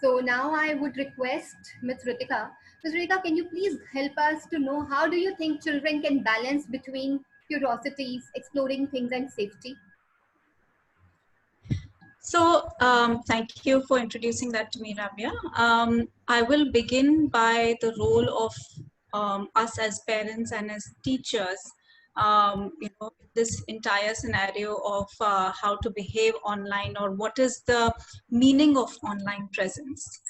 So now I would request Ms. Ritika. Ms. Ritika, can you please help us to know how do you think children can balance between curiosities, exploring things, and safety? So thank you for introducing that to me, Ramya. I will begin by the role of us as parents and as teachers. This entire scenario of how to behave online, or what is the meaning of online presence.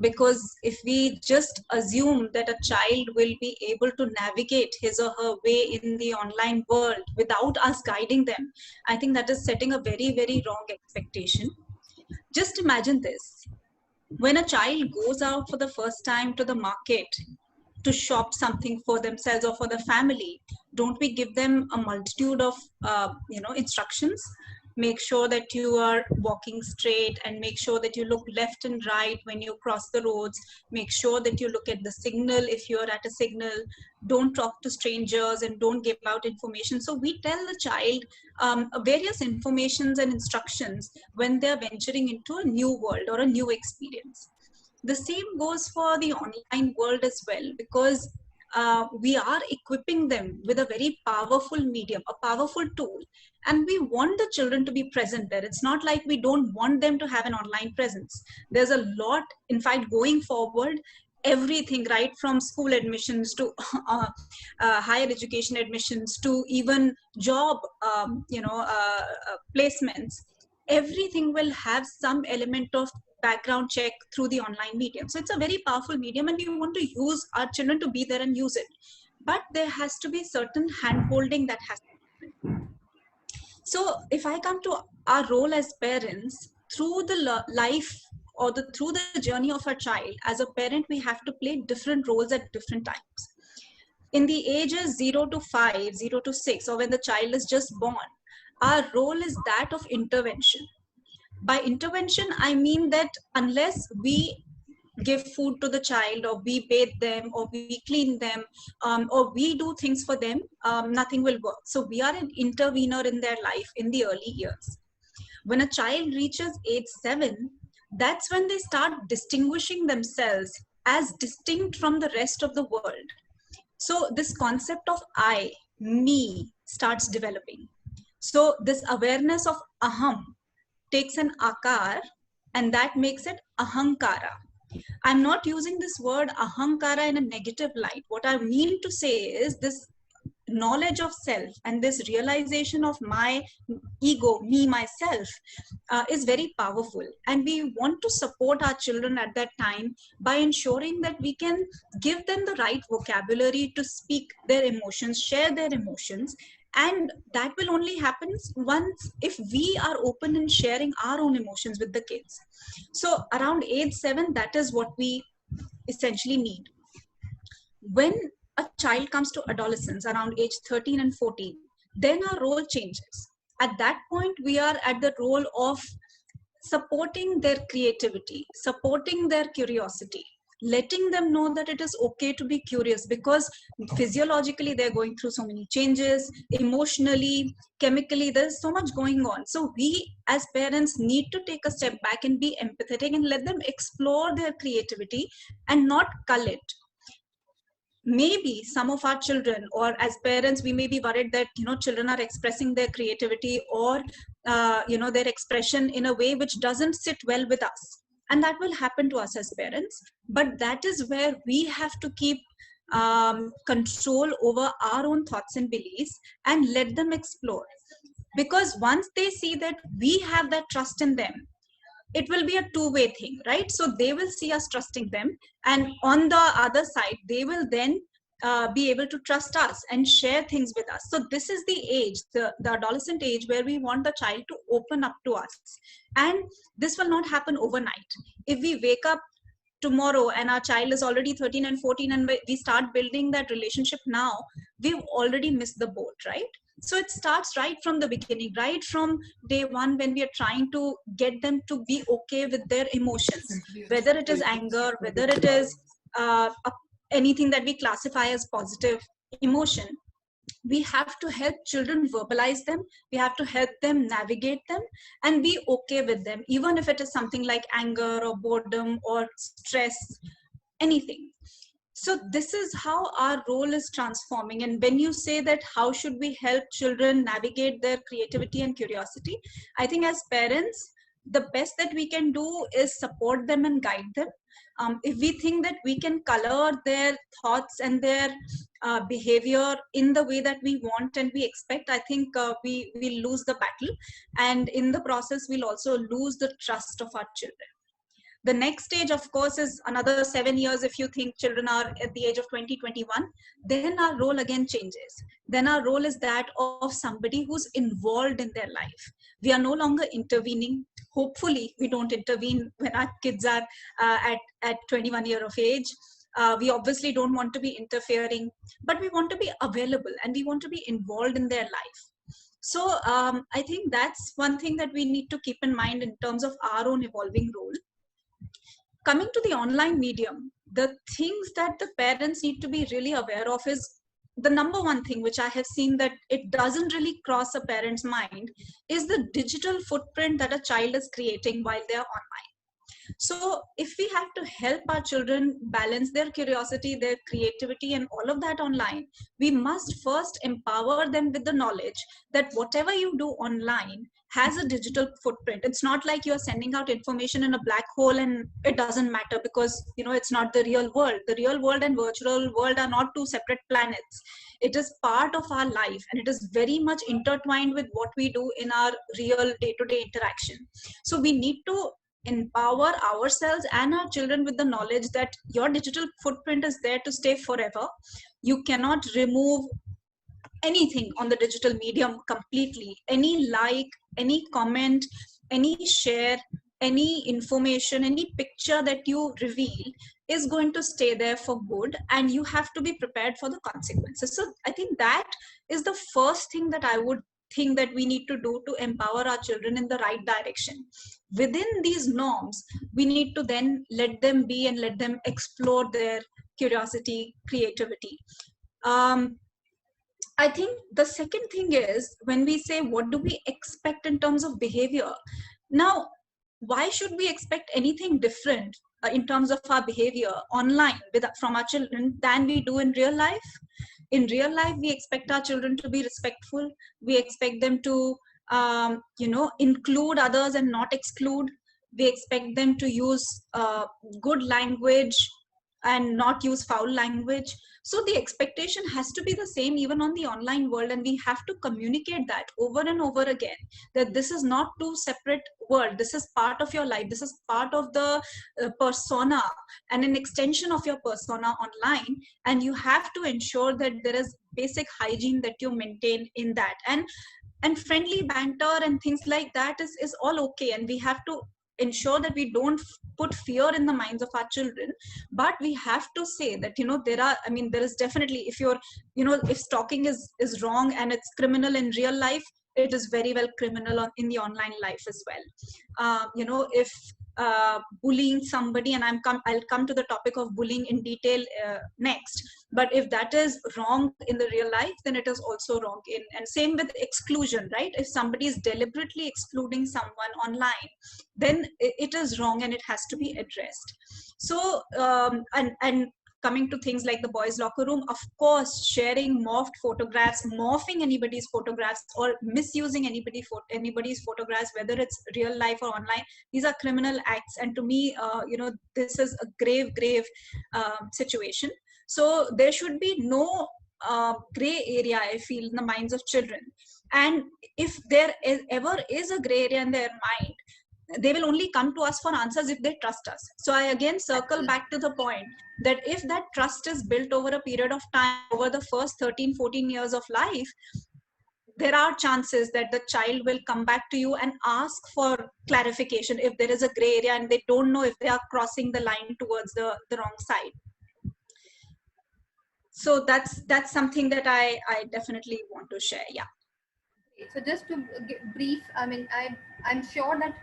Because if we just assume that a child will be able to navigate his or her way in the online world without us guiding them, I think that is setting a very, very wrong expectation. Just imagine this. When a child goes out for the first time to the market to shop something for themselves or for the family, don't we give them a multitude of instructions? Make sure that you are walking straight, and make sure that you look left and right when you cross the roads. Make sure that you look at the signal if you're at a signal. Don't talk to strangers and don't give out information. So we tell the child various informations and instructions when they're venturing into a new world or a new experience. The same goes for the online world as well, because we are equipping them with a very powerful medium, a powerful tool, and we want the children to be present there. It's not like we don't want them to have an online presence. There's a lot, in fact, going forward, everything right from school admissions to higher education admissions to even job placements, everything will have some element of background check through the online medium. So it's a very powerful medium, and we want to use our children to be there and use it. But there has to be certain hand-holding that has to happen. So if I come to our role as parents, through the life or through the journey of a child, as a parent, we have to play different roles at different times. In the ages 0 to 5, 0 to 6, or when the child is just born, our role is that of intervention. By intervention, I mean that unless we give food to the child, or we bathe them, or we clean them, or we do things for them, nothing will work. So we are an intervener in their life in the early years. When a child reaches age 7, that's when they start distinguishing themselves as distinct from the rest of the world. So this concept of I, me, starts developing. So this awareness of aham takes an akar, and that makes it ahankara. I'm not using this word ahankara in a negative light. What I mean to say is this knowledge of self and this realization of my ego, me, myself, is very powerful. And we want to support our children at that time by ensuring that we can give them the right vocabulary to speak their emotions, share their emotions. And that will only happen once if we are open in sharing our own emotions with the kids. So around age 7, that is what we essentially need. When a child comes to adolescence around age 13 and 14, then our role changes. At that point, we are at the role of supporting their creativity, supporting their curiosity, letting them know that it is okay to be curious, because physiologically they're going through so many changes, emotionally, chemically, there's so much going on. So we as parents need to take a step back and be empathetic and let them explore their creativity and not cull it. Maybe some of our children, or as parents, we may be worried that children are expressing their creativity or their expression in a way which doesn't sit well with us, and that will happen to us as parents. But that is where we have to keep control over our own thoughts and beliefs and let them explore, because once they see that we have that trust in them, it will be a two-way thing, right? So they will see us trusting them, and on the other side, they will then be able to trust us and share things with us. So this is the age, the adolescent age, where we want the child to open up to us. And this will not happen overnight. If we wake up tomorrow and our child is already 13 and 14 and we start building that relationship now, we've already missed the boat, right? So it starts right from the beginning, right from day one, when we are trying to get them to be okay with their emotions, whether it is anger, whether it is anything that we classify as positive emotion. We have to help children verbalize them. We have to help them navigate them and be okay with them, even if it is something like anger or boredom or stress, anything. So this is how our role is transforming. And when you say that how should we help children navigate their creativity and curiosity, I think as parents, the best that we can do is support them and guide them. If we think that we can color their thoughts and their behavior in the way that we want and we expect, I think we will lose the battle, and in the process we'll also lose the trust of our children. The next stage, of course, is another 7 years. If you think children are at the age of 20, 21, then our role again changes. Then our role is that of somebody who's involved in their life. We are no longer intervening. Hopefully we don't intervene when our kids are at 21 year of age. We obviously don't want to be interfering, but we want to be available and we want to be involved in their life. So I think that's one thing that we need to keep in mind in terms of our own evolving role. Coming to the online medium, the things that the parents need to be really aware of is the number one thing which I have seen that it doesn't really cross a parent's mind is the digital footprint that a child is creating while they're online. So if we have to help our children balance their curiosity, their creativity, and all of that online, we must first empower them with the knowledge that whatever you do online has a digital footprint. It's not like you're sending out information in a black hole and it doesn't matter because it's not the real world. The real world and virtual world are not two separate planets. It is part of our life and it is very much intertwined with what we do in our real day-to-day interaction. So we need to empower ourselves and our children with the knowledge that your digital footprint is there to stay forever. You cannot remove anything on the digital medium completely. Any like, any comment, any share, any information, any picture that you reveal is going to stay there for good, and you have to be prepared for the consequences. So I think that is the first thing that I would think that we need to do to empower our children in the right direction. Within these norms, we need to then let them be and let them explore their curiosity, creativity. I think the second thing is when we say what do we expect in terms of behavior. Now, why should we expect anything different in terms of our behavior online from our children than we do in real life? In real life, we expect our children to be respectful. We expect them to, include others and not exclude. We expect them to use good language and not use foul language. So the expectation has to be the same even on the online world, and we have to communicate that over and over again, that this is not two separate worlds. This is part of your life. This is part of the persona and an extension of your persona online, and you have to ensure that there is basic hygiene that you maintain in that, and friendly banter and things like that is all okay, and we have to ensure that we don't put fear in the minds of our children. But we have to say that there is definitely, if you're if stalking is wrong and it's criminal in real life, it is very well criminal in the online life as well. If bullying somebody, and I'll come to the topic of bullying in detail next, but if that is wrong in the real life, then it is also wrong and same with exclusion, right? If somebody is deliberately excluding someone online, then it is wrong and it has to be addressed. So and coming to things like the boys locker room, of course, sharing morphed photographs, morphing anybody's photographs or misusing anybody's photographs, whether it's real life or online, these are criminal acts, and to me this is a grave situation. So there should be no gray area, I feel, in the minds of children. And if there ever is a gray area in their mind, they will only come to us for answers if they trust us. So I again circle back to the point that if that trust is built over a period of time, over the first 13, 14 years of life, there are chances that the child will come back to you and ask for clarification if there is a gray area and they don't know if they are crossing the line towards the wrong side. So that's something that I definitely want to share. Yeah. So just to brief, I'm sure that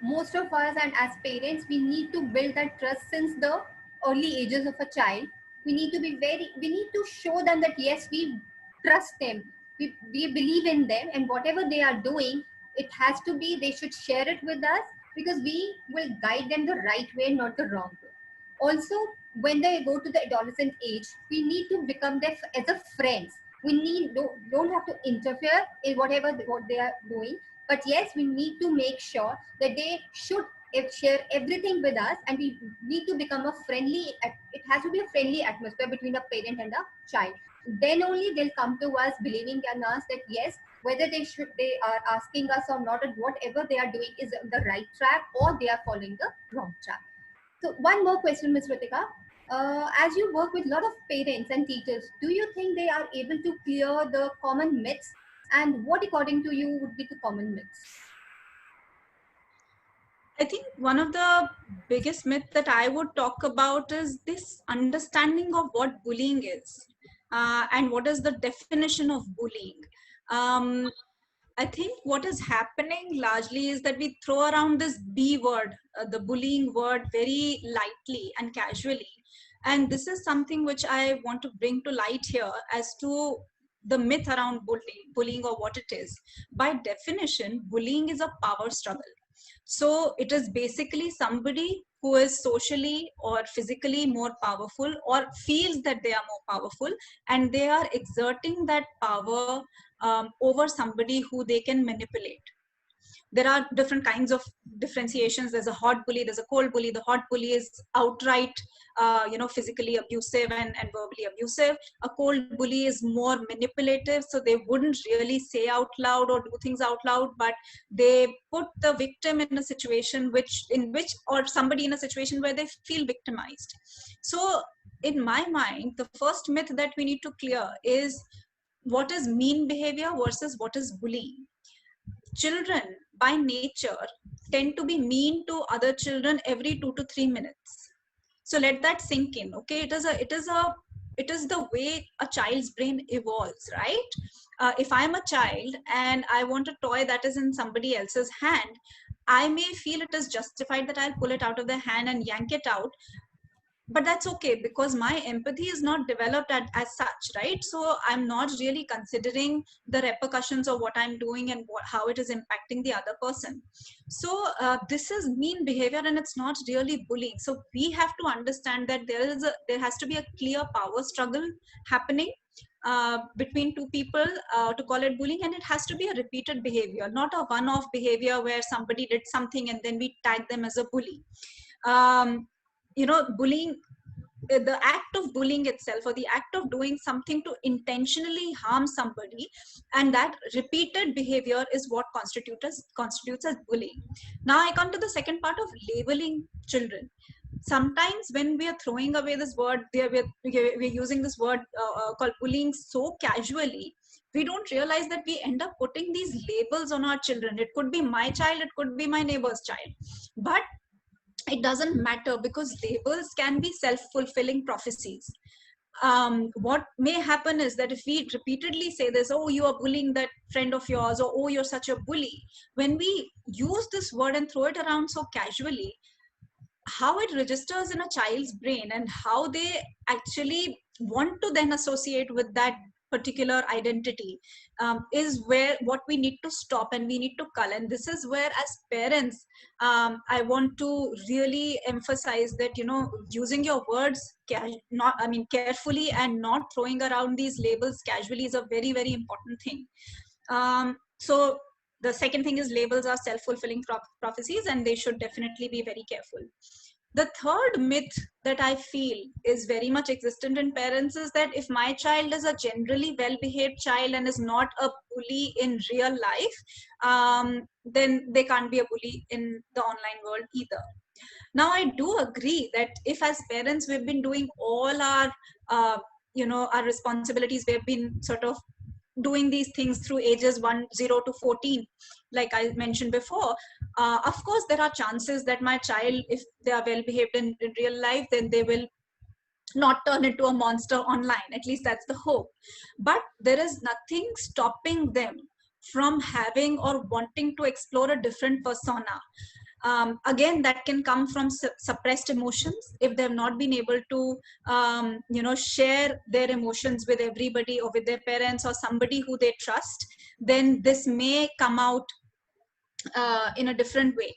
most of us and as parents, we need to build that trust since the early ages of a child. We need to show them that yes, we trust them. We believe in them, and whatever they are doing, it has to be, they should share it with us, because we will guide them the right way, not the wrong way. Also, when they go to the adolescent age, we need to become their as a friends. We don't have to interfere in what they are doing, but yes, we need to make sure that they should share everything with us, and we need to become a friendly, it has to be a friendly atmosphere between a parent and a child. Then only they'll come to us believing in us that yes, whether they are asking us or not, and whatever they are doing is the right track or they are following the wrong track. So one more question, Ms. Ritika. As you work with a lot of parents and teachers, do you think they are able to clear the common myths? And what, according to you, would be the common myths? I think one of the biggest myths that I would talk about is this understanding of what bullying is, and what is the definition of bullying. Um, I think what is happening largely is that we throw around this B word, the bullying word, very lightly and casually. And this is something which I want to bring to light here as to the myth around bullying or what it is. By definition, bullying is a power struggle. So it is basically somebody who is socially or physically more powerful or feels that they are more powerful, and they are exerting that power over somebody who they can manipulate. There are different kinds of differentiations. There's a hot bully, there's a cold bully. The hot bully is outright physically abusive and verbally abusive. A cold bully is more manipulative, so they wouldn't really say out loud or do things out loud, but they put the victim in a situation or somebody in a situation where they feel victimized. So in my mind, the first myth that we need to clear is what is mean behavior versus what is bullying. Children by nature tend to be mean to other children every 2 to 3 minutes. So let that sink in. Okay, it is the way a child's brain evolves, right? If I'm a child and I want a toy that is in somebody else's hand, I may feel it is justified that I'll pull it out of their hand and yank it out, but that's okay because my empathy is not developed as such, right? So I'm not really considering the repercussions of what I'm doing and how it is impacting the other person. So this is mean behavior and it's not really bullying. So we have to understand that there has to be a clear power struggle happening between two people to call it bullying, and it has to be a repeated behavior, not a one-off behavior where somebody did something and then we tag them as a bully. Bullying, the act of bullying itself or the act of doing something to intentionally harm somebody, and that repeated behavior is what constitutes as bullying. Now I come to the second part of labeling children. Sometimes when we are throwing away this word, we're using this word called bullying so casually, we don't realize that we end up putting these labels on our children. It could be my child, it could be my neighbor's child, but it doesn't matter because labels can be self-fulfilling prophecies. What may happen is that if we repeatedly say this, oh, you are bullying that friend of yours, or oh, you're such a bully, when we use this word and throw it around so casually, how it registers in a child's brain and how they actually want to then associate with that particular identity is where what we need to stop and we need to cull. And this is where as parents, I want to really emphasize that using your words carefully and not throwing around these labels casually is a very, very important thing. So the second thing is labels are self-fulfilling prophecies and they should definitely be very careful. The third myth that I feel is very much existent in parents is that if my child is a generally well-behaved child and is not a bully in real life, then they can't be a bully in the online world either. Now, I do agree that if as parents we've been doing all our, our responsibilities, we've been sort of doing these things through ages 0 to 14, like I mentioned before, of course there are chances that my child, if they are well behaved in real life, then they will not turn into a monster online. At least that's the hope. But there is nothing stopping them from having or wanting to explore a different persona. Again, that can come from suppressed emotions. If they've not been able to share their emotions with everybody or with their parents or somebody who they trust, then this may come out in a different way.